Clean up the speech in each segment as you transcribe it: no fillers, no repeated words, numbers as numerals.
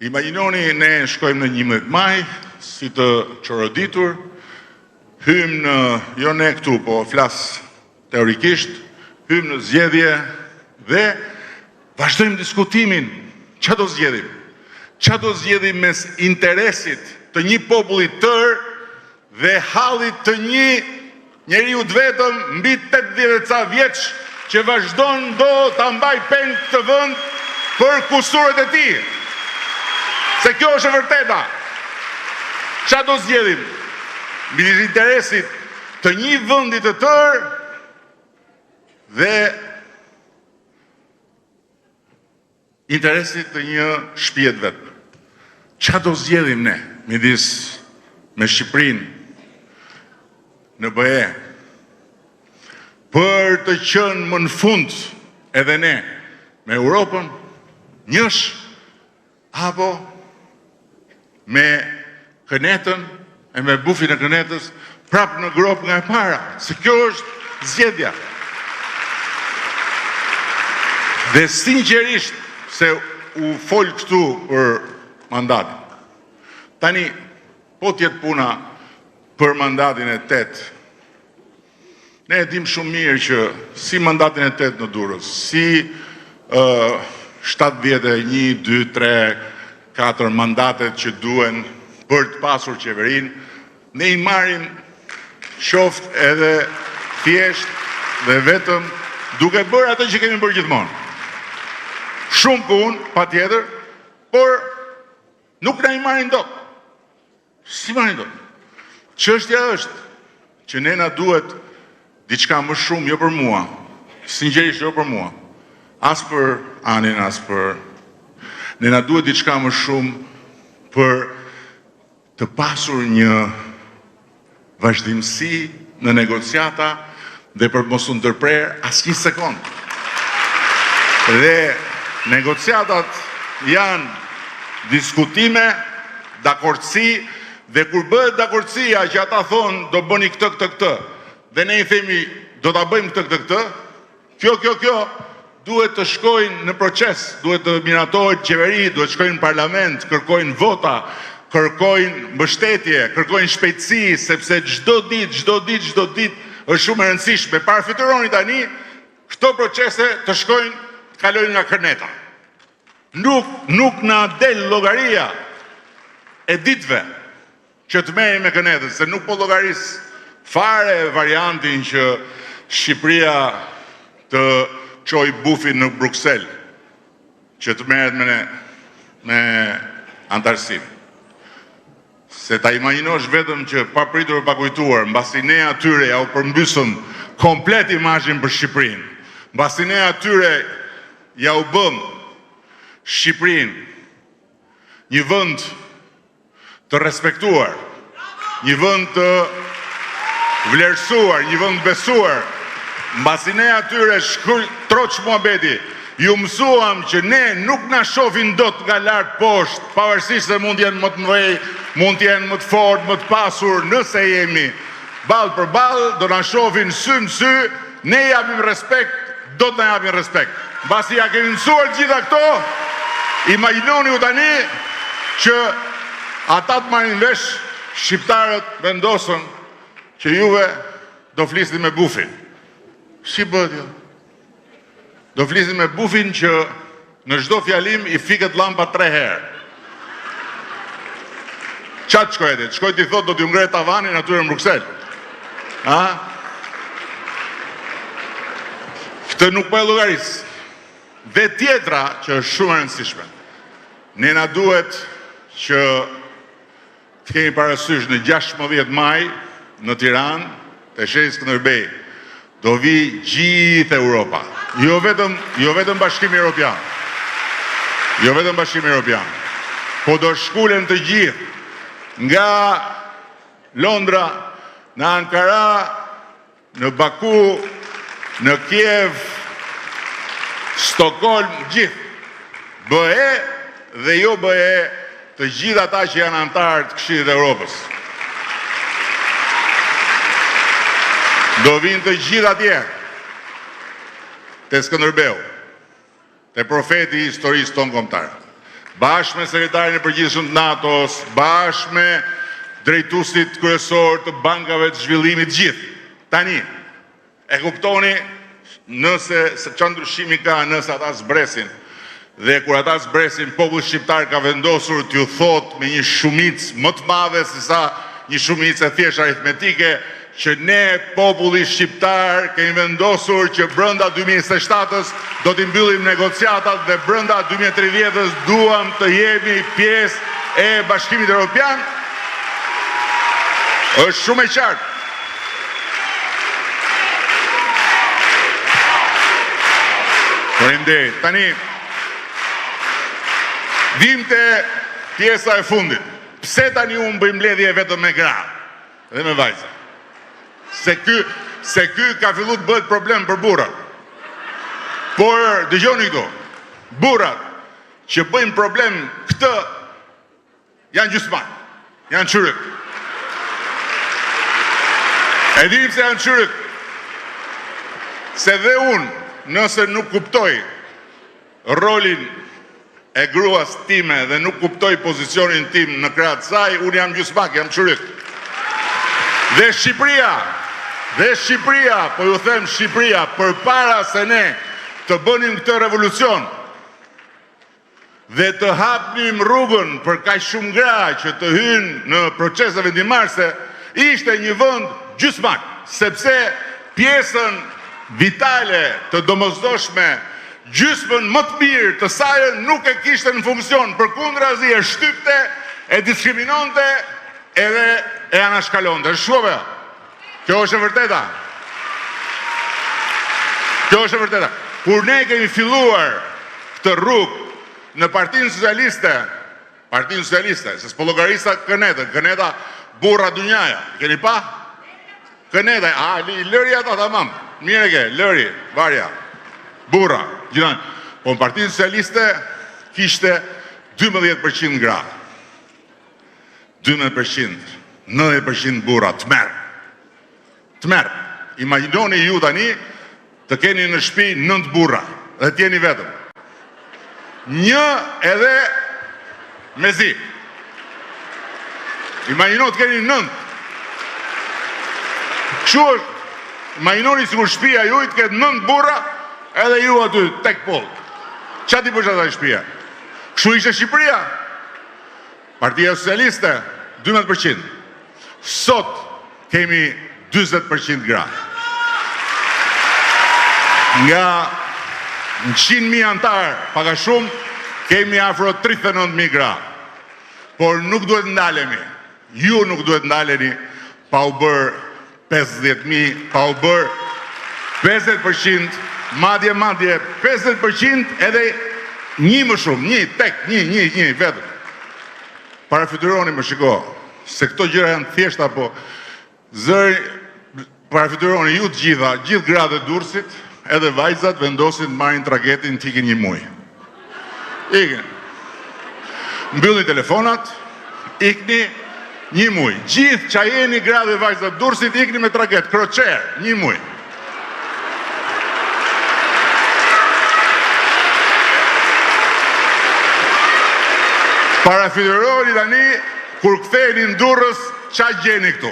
Imagjinoni ne shkojmë në 11 maj, si të çoroditur, hymë në, jo ne këtu, po flas teorikisht, hymë në zgjedhje dhe vazhdojmë diskutimin. Çfarë do zgjedhim? Çfarë do zgjedhim mes interesit të një populli tërë dhe hallit të një njeriu të vetëm mbi 80 ca vjeç që vazhdon do ta mbaj peng këtë vend për kusuret e tij. Se kjo është e vërteta. Çfarë do zgjedhim? Midis interesit të një vendi të tërë dhe interesit të një shtëpie të vetme. Çfarë do zgjedhim ne midis me Shqipërinë në BE për të qenë më në fund edhe ne me Europën, njësh apo me kënetën e me bufin e kënetës prap në grop nga e para, se kjo është zgjedhja. Dhe sinqerisht se u fol këtu për mandatin. Tani, po t'jetë puna për mandatin e 8, ne e dim shumë mirë që si mandatin e 8 në Durrës, si 71, 2, 3, 4 mandatet që duen për të pasur qeverinë, ne i marrim qoftë edhe thjesht dhe vetëm duke bërë atë që kemi bërë gjithmonë. Shumë punë, patjetër, por nuk na i marrin dot. Si marrin dot? Çështja është që ne na duhet diçka më shumë, jo për mua, sinqerisht jo për mua, as për Anin, as për... Ne na duhet diçka më shumë për të pasur një vazhdimsi në negociata dhe për mos u ndërprer asnjë sekond. Dhe negociatat janë diskutime, dakordsi, dhe kur bëhet dakordsia që ata thonë do bëni këtë, dhe ne i themi do ta bëjmë këtë, kjo duhet të shkojnë në proces, duhet të miratohet qeveri, duhet të shkojnë në parlament, kërkojnë vota, kërkojnë mbështetje, kërkojnë shpejtësi, sepse çdo ditë është shumë e rëndësishme. Parafitëroni tani këto procese të shkojnë, të kalojnë nga kërneta. Nuk na del llogaria e ditëve që të merrem me kërnetën, se nuk po llogaris fare variantin që Shqipëria të çoj bufin në Bruksel, që të merret me antarësim. Se ta imagjinosh vetëm që pa pritur e pa kujtuar, mbasi ne atyre ja u përmbysëm komplet imazhin për Shqipërinë, mbasi ne atyre ja u bëm Shqipërinë një vend të respektuar, një vend të vlerësuar, një vend besuar, mbasi ne atyre troç muhabeti, ju mësuam që ne nuk na shohin dot nga lart poshtë, pavarësisht se mund jenë më të mëdhej, mund të jenë më të fortë, më të pasur, nëse jemi ballë për ballë, do na shohin sy në sy, ne japim respekt, do të na japin respekt. Mbasi ja kemi mësuar gjitha këto, imagjinoni u tani që ata të marrin vesh, shqiptarët vendosën që juve do flisni me bufin. Si bëhet jo? Do flisim me bufin që në çdo fjalim i fiket lampa 3 herë. Qatë shkojeti? Shkojti i thot do t'ju ngre tavanin atyre në Bruksel. Këtë nuk po e llogaris. Dhe tjetra që është shumë e rëndësishme. Ne na duhet që të kemi parasysh në 16 maj në Tiranë, te shehi Skënderbej, do vi gjithë Europa. Jo vetëm Bashkimi Evropian. Jo vetëm Bashkimi Evropian. Po do shkulen të gjithë nga Londra, në Ankara, në Baku, në Kiev, Stockholm, gjithë. BE dhe jo BE, të gjithë ata që janë antarë të Këshillit të Evropës. Do vinë të gjithë atje, te Skënderbeu, te profeti i historisë tonë kombëtare. bashkë me sekretarin e përgjithshëm të NATO-s, bashkë me drejtuesit kryesor të bankave të zhvillimit gjithë. Tani, e kuptoni nëse çfarë ndryshimi ka nëse ata zbresin. Dhe kur ata zbresin, populli shqiptar ka vendosur t'ju thot me një shumicë më të madhe se sa një shumicë e thjesht aritmetike, që ne, populli shqiptar, kemi vendosur që brenda 2027-s do t'i mbyllim negociatat dhe brenda 2030-s duam të jemi pjesë e Bashkimit Evropian. Është shumë e qartë. Faleminderit. Tani vim te pjesa e fundit. Pse tani unë bëj mbledhje vetëm me gra dhe me vajza? Se ky ka filluar të bëhet problem për burrat. Por dëgjoni këtu. Burrat që bëjnë problem këtë janë gjysmak, janë çyryk. E dim se janë çyryk. Se dhe unë, nëse nuk kuptoj rolin e gruas time dhe nuk kuptoj pozicionin tim në krah të saj, unë jam gjysmak, jam çyryk. Dhe Shqipëria, po ju them Shqipëria, përpara se ne të bënim këtë revolucion dhe të hapnim rrugën për kaq shumë gra që të hynë në procese vendimarrëse, ishte një vend gjysmak, sepse pjesën vitale të domosdoshme, gjysmën më të mirë të saj nuk e kishte në funksion, përkundrazi e shtypte, e diskriminonte edhe e anashkalonte. Shkove, kjo është e vërteta. Kjo është e vërteta. Kur ne kemi filluar këtë rrugë në Partinë Socialiste, se s'po llogarisa Këneta burra dunjaja. Keni pa? Këneta, lëri ata tamam. Mire ke, lëri, varja, burra, gjithan. Po në Partinë Socialiste kishte 12% gra. 12%, 90% burra, të merë. Imaginoni ju tani të keni në shtëpi 9 burra dhe t'jeni vetëm. Një edhe mezi. Imaginoni të keni 9. Kështu imaginoni sikur shtëpia juaj të ketë 9 burra edhe ju aty tek poll. Çfarë ti bësh atë shtëpia? Kështu ishte Shqipëria. Partia Socialiste 12%. Sot kemi 40% gra. Nga 100.000 antar, paka shumë, kemi afro 39.000 gra. Por nuk duhet ndalemi. Ju nuk duhet ndaleni pa u bërë 50.000, pa u bërë 50%, madje 50% edhe një më shumë, një vetëm. Parafytyroni më shiko, se këto gjëra janë thjeshta, po parafytyroni ju të gjithë gratë e Durrësit, edhe vajzat vendosin të marrin tragetin të ikin një muj. Ikin. Mbyllni telefonat, ikni një muj. Gjithë që jeni gratë e vajzat të Durrësit, ikni me traget, kroqer, një muj. Parafytyroni tani, kur ktheheni në Durrës, qa gjeni këtu?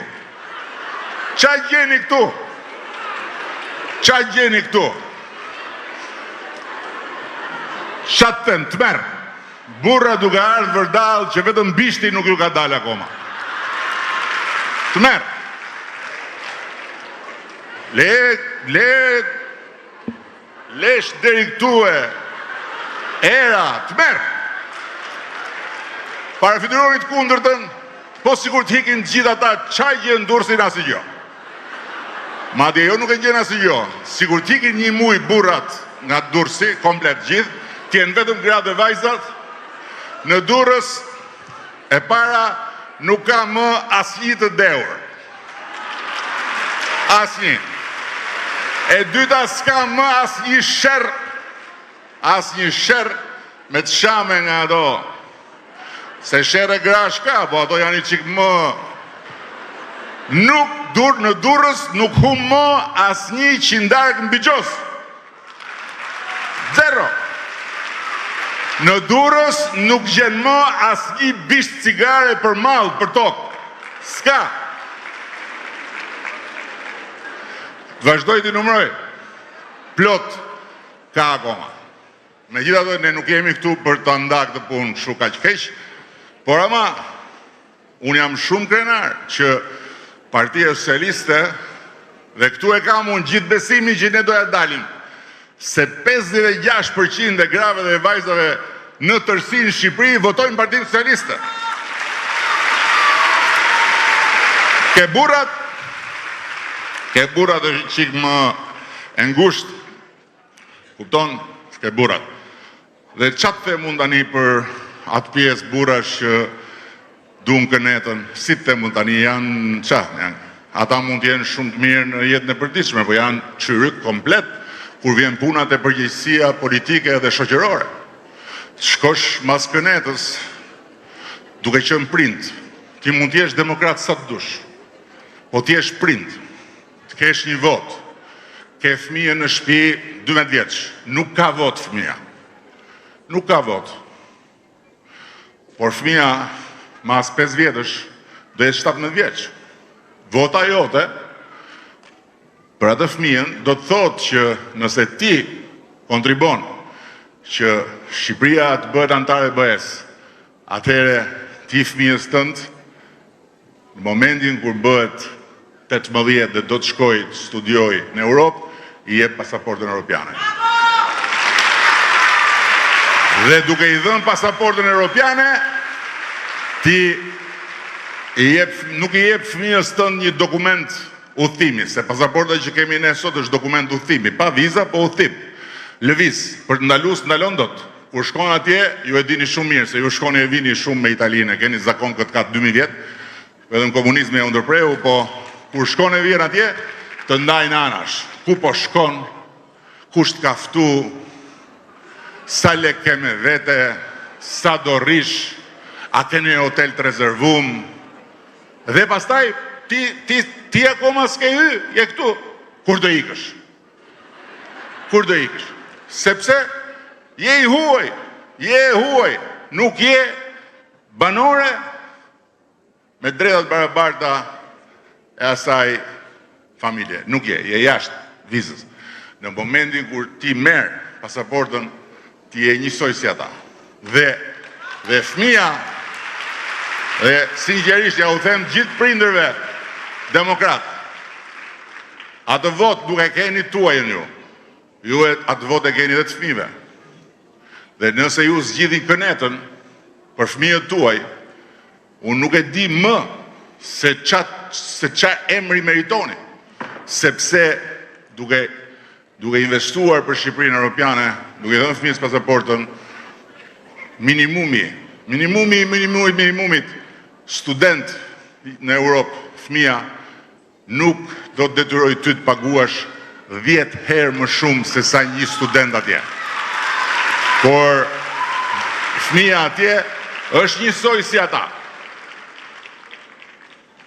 Qa gjeni këtu? Qa të them, të merë. Burra duke ardhë vërdalë që vetëm bishti nuk ju ka dalë akoma. Të merë. Lesh deri këtu era, të merë. Parafytyroni të kundërtën, po sikur të hikin gjithë ata, qa gjenë Durrësin asë gjë. Madje jo nuk e gjenë asë gjë. Sikur të hikin një muj burrat nga Durrësi, komplet gjithë, t'jenë vetëm gratë e vajzat, në Durrës e para nuk ka më asnjë të deur. Asnjë. E dyta s'ka më asnjë sherr me të shame nga ato. Se shere grash ka, po ato janë i qikë më... Në Durrës nuk hum më asnjë qindark në Bigjos. Zero. Në Durrës nuk gjen më asnjë bisht cigare për mall, për tokë. S'ka. Vazhdoj të numëroj. Plot ka akoma. Megjithatë ne nuk jemi këtu për të nda këtë punë kështu kaq keq, por ama unë jam shumë krenar që Partia Socialiste, dhe këtu e kam unë gjithë besimin që ne doja dalim, se 56% e grave dhe vajzave në tërësi në Shqipëri votojnë Partinë Socialiste. Ke burrat është qik më e ngusht, kupton, ke burrat. Dhe qatë the mund tani për atë pjesë burrash që duan kënetën, si të mund tani janë qatë, ata mund të jenë shumë të mirë në jetën e përditshme, po janë çyryk komplet kur vjen punat e përgjegjësia politike dhe shoqërore. Shkosh mas kënetës duke qenë prind, ti mund të jesh demokrat sa të dush, po ti jesh prind, të kesh një vot, ke fëmijën në shtëpi 12 vjeç, nuk ka vot fëmija. Nuk ka vot. Por fëmija mas 5 vjetësh do jetë 17 vjeç. Vota jote për atë fëmijën do të thotë që nëse ti kontribon që Shqipëria të bëhet antare BE-s, atëherë ti fëmijës tënd, në momentin kur bëhet 18 dhe do të shkoj të studioj në Europë, i jep pasaportën europiane. Dhe duke i dhënë pasaportën europiane, ti nuk i jep fëmijës tënd një dokument udhëtimi, se pasaporta që kemi ne sot është dokument udhëtimi, pa viza, po udhëtim. Lëviz, për të ndalon dot. Kur shkon atje, ju e dini shumë mirë, se ju shkoni e vini shumë me Italinë, keni zakon këtë ka 2000 vjet, edhe në komunizmi e ndërprehu, po kur shkon e vjen atje, të ndajnë anash. Ku po shkon, kush të ka ftu, sa lek ke me vete, sa do rish, a keni hotel të rezervum, dhe pastaj, ti akoma s'ke hy, je këtu, kur do ikësh? Kur do ikësh? Sepse, je i huaj, nuk je banore me drejtat barabarta e asaj familje. Nuk je jashtë vizës. Në momentin kur ti merr pasaportën, ti je njësoj si ata. Dhe fëmia, dhe sinqerisht ja u them gjithë prindërve demokrat, atë vot nuk e keni tuajën ju atë vot e keni dhe të fëmijëve. Dhe nëse ju zgjidhin kënetën për fëmijët tuaj, unë nuk e di më se qa emri meritoni, sepse duke investuar për Shqipërinë Europiane, duke dhënë fëmijës pasaportën, minimumit, student në Europë, fëmija, nuk do të detyroj ty të paguash 10 herë më shumë se sa një student atje. Por fëmija atje është njësoj si ata.